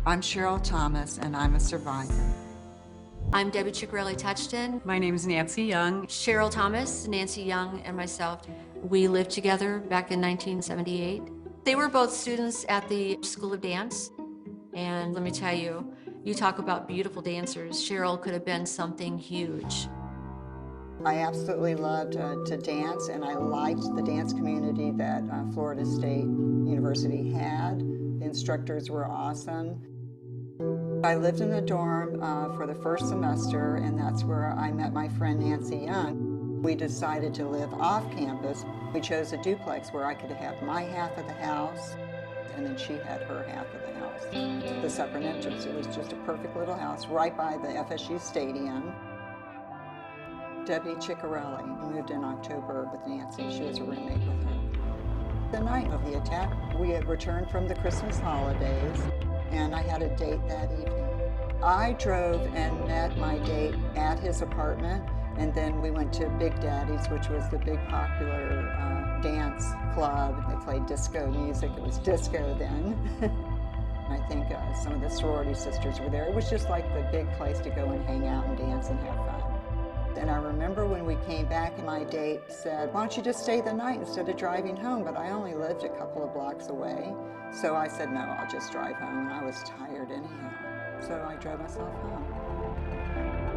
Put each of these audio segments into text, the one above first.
I'm Cheryl Thomas, and I'm a survivor. I'm Debbie Ciccarelli-Touchton. My name is Nancy Young. Cheryl Thomas, Nancy Young, and myself. We lived together back in 1978. They were both students at the School of Dance. And let me tell you, you talk about beautiful dancers. Cheryl could have been something huge. I absolutely loved to dance, and I liked the dance community that Florida State University had. The instructors were awesome. I lived in the dorm for the first semester, and that's where I met my friend Nancy Young. We decided to live off campus. We chose a duplex where I could have my half of the house, and then she had her half of the house. The separate entrance. It was just a perfect little house right by the FSU stadium. Debbie Ciccarelli moved in October with Nancy. She was a roommate with her. The night of the attack, we had returned from the Christmas holidays, and I had a date that evening. I drove and met my date at his apartment, and then we went to Big Daddy's, which was the big popular dance club. They played disco music. It was disco then. I think some of the sorority sisters were there. It was just like the big place to go and hang out and dance and have fun. And I remember when we came back, my date said, "Why don't you just stay the night instead of driving home?" But I only lived a couple of blocks away. So I said, "No, I'll just drive home." And I was tired anyhow. So I drove myself home.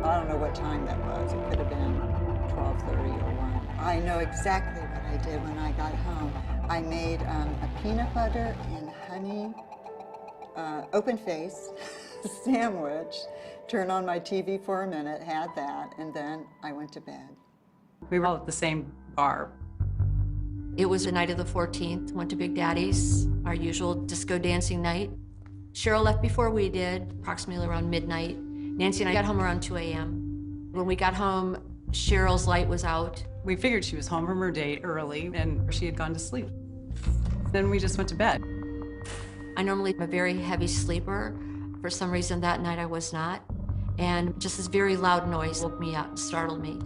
I don't know what time that was. It could have been 12:30 or 1. I know exactly what I did when I got home. I made a peanut butter and honey open face sandwich, turned on my TV for a minute, had that, and then I went to bed. We were all at the same bar. It was the night of the 14th, went to Big Daddy's, our usual disco dancing night. Cheryl left before we did, approximately around midnight. Nancy and I got home around 2 a.m. When we got home, Cheryl's light was out. We figured she was home from her date early and she had gone to sleep. Then we just went to bed. I normally am a very heavy sleeper. For some reason that night I was not. And just this very loud noise woke me up, startled me.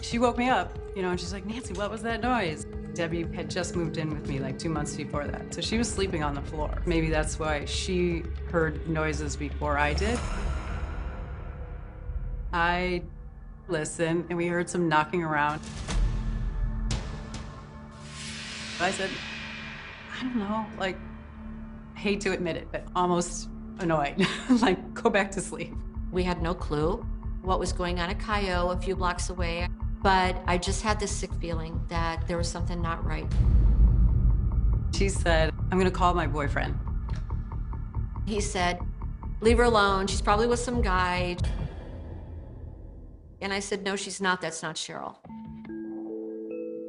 She woke me up, and she's like, "Nancy, what was that noise?" Debbie had just moved in with me like 2 months before that. So she was sleeping on the floor. Maybe that's why she heard noises before I did. I listened and we heard some knocking around. I said, I don't know, I hate to admit it, but almost annoyed. Like, go back to sleep. We had no clue what was going on at Cayo a few blocks away, but I just had this sick feeling that there was something not right. She said, "I'm gonna call my boyfriend." He said, "Leave her alone, she's probably with some guy." And I said, "No, she's not, that's not Cheryl."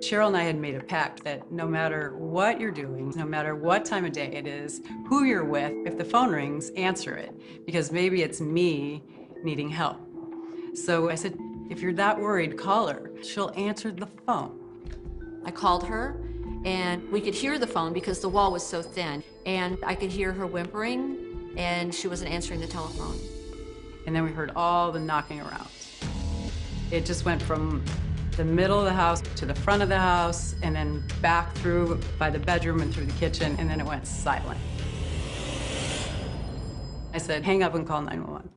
Cheryl and I had made a pact that no matter what you're doing, no matter what time of day it is, who you're with, if the phone rings, answer it, because maybe it's me needing help. So I said, if you're that worried, call her. She'll answer the phone. I called her, and we could hear the phone because the wall was so thin, and I could hear her whimpering, and she wasn't answering the telephone. And then we heard all the knocking around. It just went from the middle of the house to the front of the house, and then back through by the bedroom and through the kitchen, and then it went silent. I said, hang up and call 911.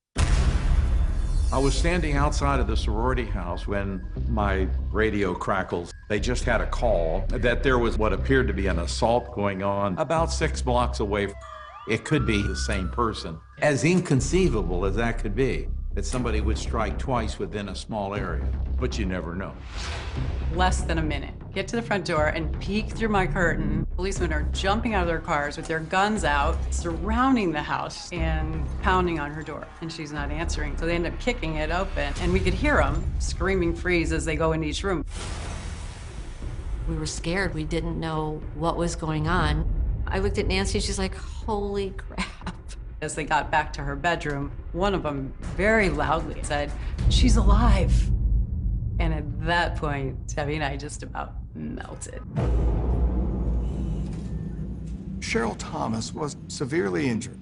I was standing outside of the sorority house when my radio crackles. They just had a call that there was what appeared to be an assault going on about 6 blocks away. It could be the same person. As inconceivable as that could be, that somebody would strike twice within a small area, but you never know. Less than a minute. Get to the front door and peek through my curtain. Policemen are jumping out of their cars with their guns out, surrounding the house and pounding on her door, and she's not answering. So they end up kicking it open, and we could hear them screaming freeze as they go into each room. We were scared. We didn't know what was going on. I looked at Nancy, she's like, holy crap. As they got back to her bedroom, one of them very loudly said, "She's alive." And at that point, Debbie and I just about melted. Cheryl Thomas was severely injured.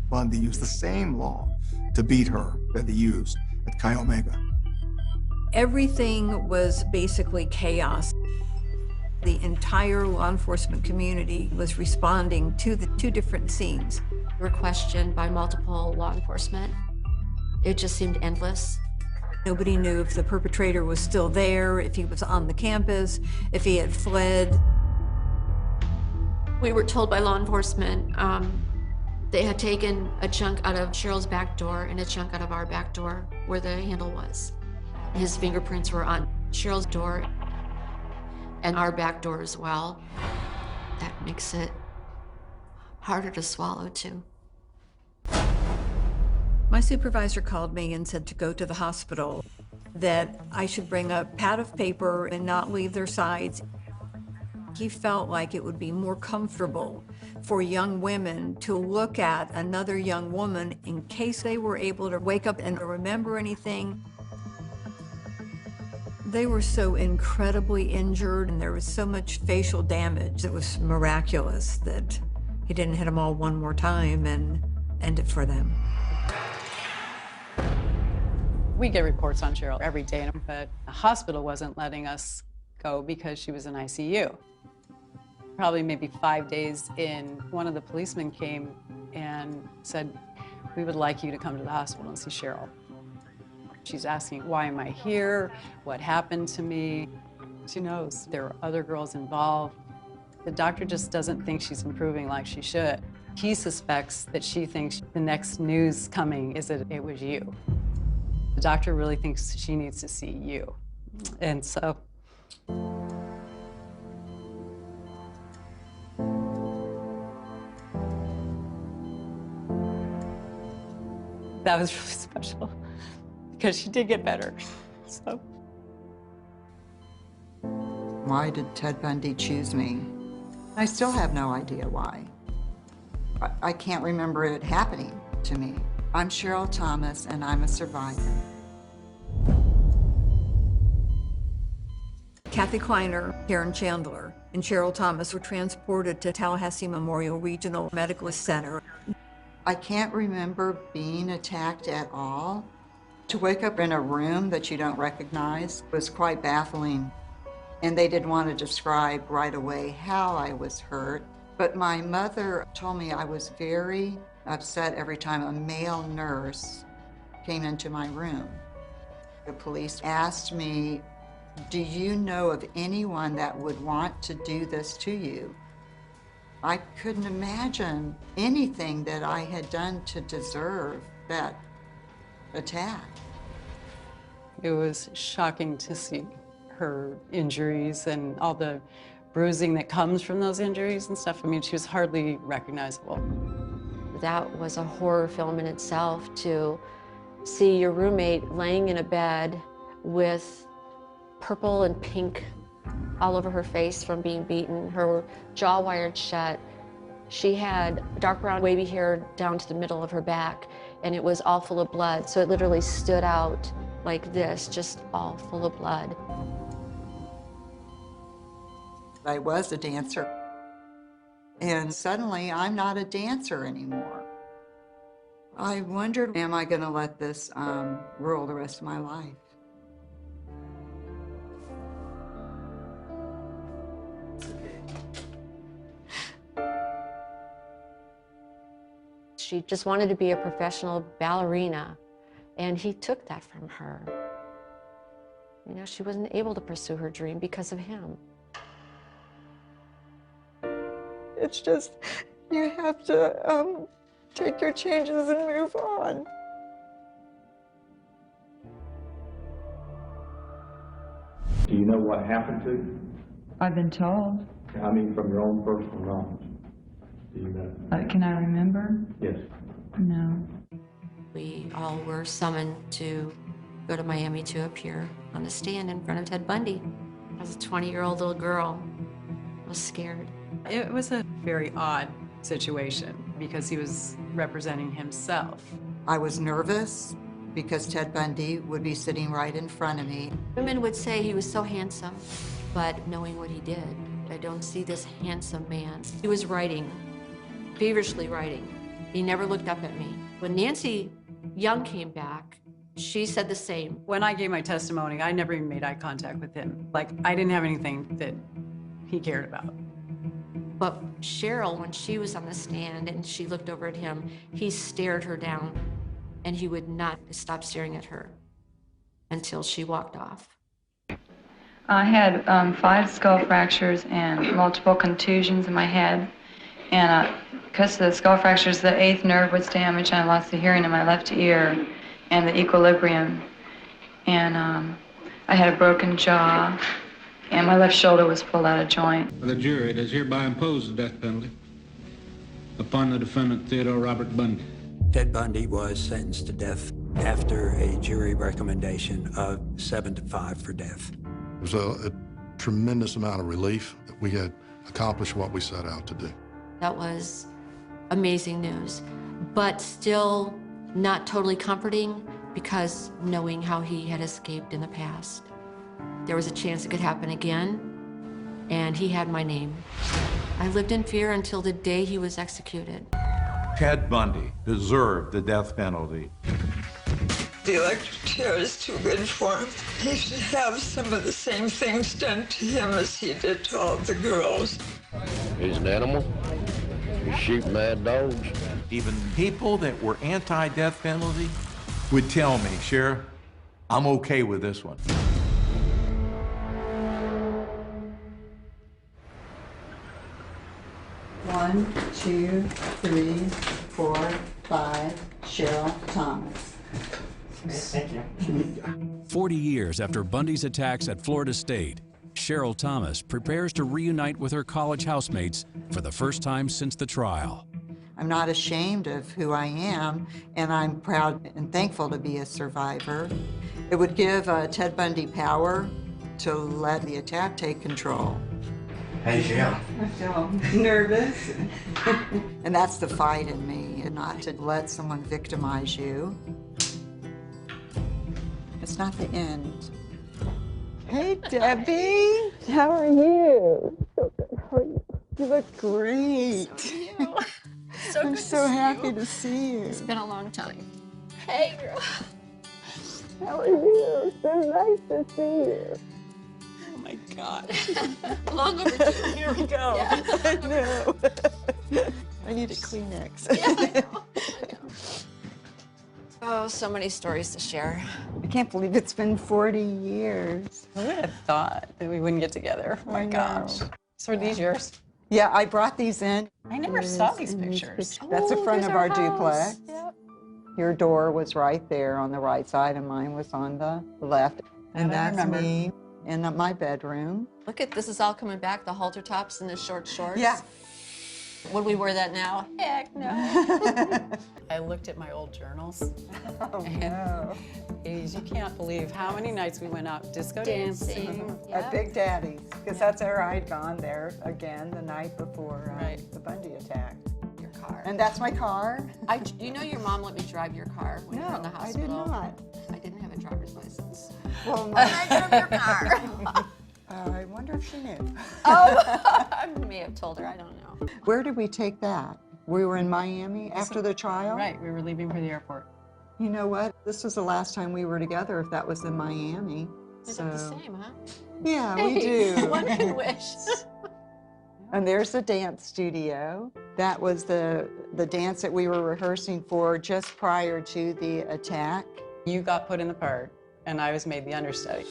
Bundy used the same law to beat her that he used at Chi Omega. Everything was basically chaos. The entire law enforcement community was responding to the two different scenes. We were questioned by multiple law enforcement. It just seemed endless. Nobody knew if the perpetrator was still there, if he was on the campus, if he had fled. We were told by law enforcement they had taken a chunk out of Cheryl's back door and a chunk out of our back door where the handle was. His fingerprints were on Cheryl's door and our back door as well. That makes it harder to swallow, too. My supervisor called me and said to go to the hospital, that I should bring a pad of paper and not leave their sides. He felt like it would be more comfortable for young women to look at another young woman in case they were able to wake up and remember anything. They were so incredibly injured and there was so much facial damage. It was miraculous that he didn't hit them all one more time and end it for them. We get reports on Cheryl every day, but the hospital wasn't letting us go because she was in ICU. Probably maybe 5 days in, one of the policemen came and said, "We would like you to come to the hospital and see Cheryl." She's asking, "Why am I here? What happened to me?" She knows there are other girls involved. The doctor just doesn't think she's improving like she should. He suspects that she thinks the next news coming is that it was you. The doctor really thinks she needs to see you. And so, that was really special because she did get better, so. Why did Ted Bundy choose me? I still have no idea why. I can't remember it happening to me. I'm Cheryl Thomas, and I'm a survivor. Kathy Kleiner, Karen Chandler, and Cheryl Thomas were transported to Tallahassee Memorial Regional Medical Center. I can't remember being attacked at all. To wake up in a room that you don't recognize was quite baffling. And they didn't want to describe right away how I was hurt. But my mother told me I was very upset every time a male nurse came into my room. The police asked me, "Do you know of anyone that would want to do this to you?" I couldn't imagine anything that I had done to deserve that attack. It was shocking to see her injuries and all the bruising that comes from those injuries and stuff. I mean, she was hardly recognizable. That was a horror film in itself, to see your roommate laying in a bed with purple and pink all over her face from being beaten, her jaw wired shut. She had dark brown wavy hair down to the middle of her back, and it was all full of blood. So it literally stood out like this, just all full of blood. I was a dancer, and suddenly I'm not a dancer anymore. I wondered, am I going to let this rule the rest of my life? She just wanted to be a professional ballerina, and he took that from her. You know, she wasn't able to pursue her dream because of him. It's just, you have to take your changes and move on. Do you know what happened to you? I've been told. I mean, from your own personal knowledge. Do you know? Can I remember? Yes. No. We all were summoned to go to Miami to appear on the stand in front of Ted Bundy. As a 20-year-old little girl, I was scared. It was a very odd situation because he was representing himself. I was nervous because Ted Bundy would be sitting right in front of me. Women would say he was so handsome, but knowing what he did, I don't see this handsome man. He was writing, feverishly writing. He never looked up at me. When Nancy Young came back, she said the same. When I gave my testimony, I never even made eye contact with him. Like, I didn't have anything that he cared about. But Cheryl, when she was on the stand and she looked over at him, he stared her down, and he would not stop staring at her until she walked off. I had 5 skull fractures and multiple contusions in my head. And because of the skull fractures, the 8th nerve was damaged, and I lost the hearing in my left ear and the equilibrium. And I had a broken jaw, and my left shoulder was pulled out of joint. The jury does hereby impose the death penalty upon the defendant Theodore Robert Bundy. Ted Bundy was sentenced to death after a jury recommendation of 7 to 5 for death. It was a tremendous amount of relief that we had accomplished what we set out to do. That was amazing news, but still not totally comforting, because knowing how he had escaped in the past. There was a chance it could happen again, and he had my name. I lived in fear until the day he was executed. Ted Bundy deserved the death penalty. The electric chair is too good for him. He should have some of the same things done to him as he did to all the girls. He's an animal. He shoot mad dogs. Even people that were anti-death penalty would tell me, Sheriff, I'm okay with this one. One, two, three, 4, 5, Cheryl Thomas. Thank you. 40 years after Bundy's attacks at Florida State, Cheryl Thomas prepares to reunite with her college housemates for the first time since the trial. I'm not ashamed of who I am, and I'm proud and thankful to be a survivor. It would give Ted Bundy power to let the attack take control. Hey, Cheryl. I feel nervous. And that's the fight in me, and not to let someone victimize you. It's not the end. Hey, Debbie. How are you? So good. How are you? You look great. So I'm good so to see happy you. to see you. It's been a long time. Hey, girl. How are you? So nice to see you. Oh my God. Long overdue. Here we go. Yeah. I know. I need a Kleenex. Yeah, I know. Oh, so many stories to share. I can't believe it's been 40 years. Who would have thought that we wouldn't get together? Oh my gosh. So are these yours? Yeah, I brought these in. I never saw these pictures. That's the front of our house. duplex. Yep. Your door was right there on the right side, and mine was on the left. And That I that's remember. me in my bedroom. Look at this, is all coming back, the halter tops and the short shorts. Yeah. Would we wear that now? Heck no. I looked at my old journals. Oh, no. Geez, you can't believe how many nights we went out disco dancing. At Big Daddy's, because that's where I'd gone there again the night before Right. the Bundy attack. Your car. And that's my car. You know your mom let me drive your car when you were in the No, I hospital? did not. I didn't have a driver's license. Well, I drove your car. I wonder if she knew. Oh, I may have told her, I don't know. Where did we take that? We were in Miami after the trial? Right, we were leaving for the airport. You know what? This was the last time we were together, if that was in Miami. Is it the same, huh? Yeah, we do. One can wish. And there's the dance studio. That was the dance that we were rehearsing for just prior to the attack. You got put in the part, and I was made the understudy.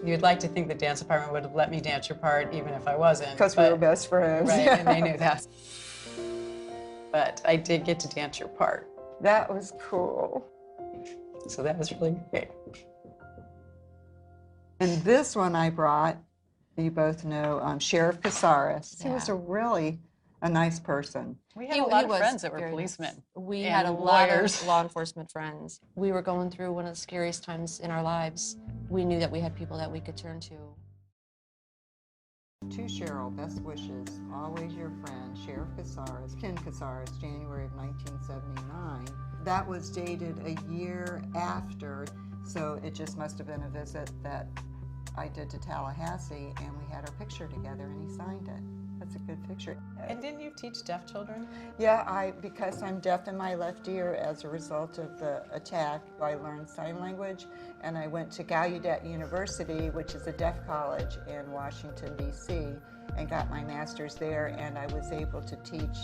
You'd like to think the dance department would have let me dance your part even if I wasn't. Because we were best friends. Right, and they knew that. But I did get to dance your part. That was cool. So that was really great. And this one I brought, you both know Sheriff Casares. He was a nice person. We had a lot of friends that were policemen. We and had a lot lawyers. of law enforcement friends. We were going through one of the scariest times in our lives. We knew that we had people that we could turn to. To Cheryl, best wishes, always your friend, Sheriff Casares, Ken Casares, January of 1979. That was dated a year after, so it just must have been a visit that I did to Tallahassee, and we had our picture together, and he signed it. That's a good picture. And didn't you teach deaf children? Yeah, because I'm deaf in my left ear as a result of the attack, I learned sign language, and I went to Gallaudet University, which is a deaf college in Washington, D.C., and got my master's there, and I was able to teach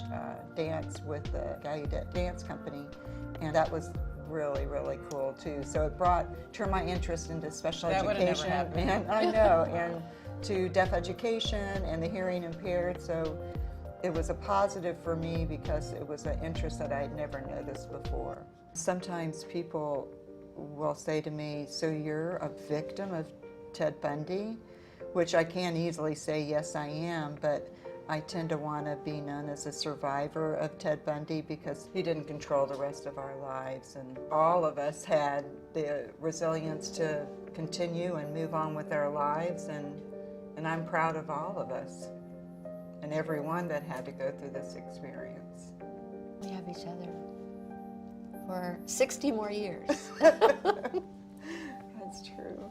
dance with the Gallaudet Dance Company, and that was really, really cool too. So it turned my interest into special education. And I know, and to deaf education and the hearing impaired. So it was a positive for me because it was an interest that I had never noticed before. Sometimes people will say to me, so you're a victim of Ted Bundy? Which I can't easily say, yes, I am, but I tend to want to be known as a survivor of Ted Bundy because he didn't control the rest of our lives. And all of us had the resilience to continue and move on with our lives. And I'm proud of all of us and everyone that had to go through this experience. We have each other for 60 more years. That's true.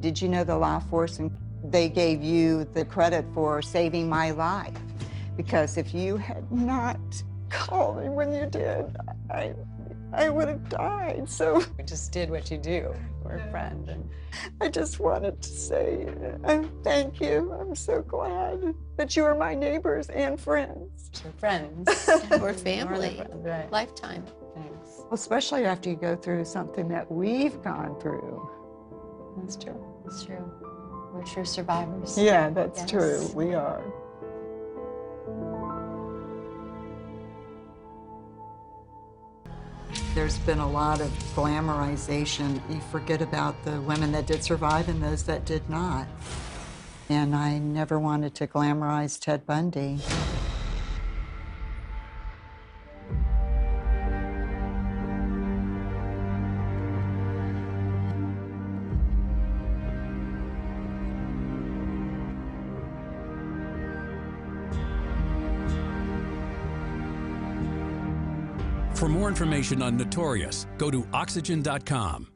Did you know the law force, and they gave you the credit for saving my life? Because if you had not called me when you did, I would have died. So We just did what you do. We're a friend. And I just wanted to say thank you. I'm so glad that you are my neighbors and friends. we're friends. We're family, Right. lifetime. Thanks. Especially after you go through something that we've gone through. That's true. It's true. We're true survivors. Yeah, that's Yes. true. We are. There's been a lot of glamorization. You forget about the women that did survive and those that did not. And I never wanted to glamorize Ted Bundy. For more information on Notorious, go to oxygen.com.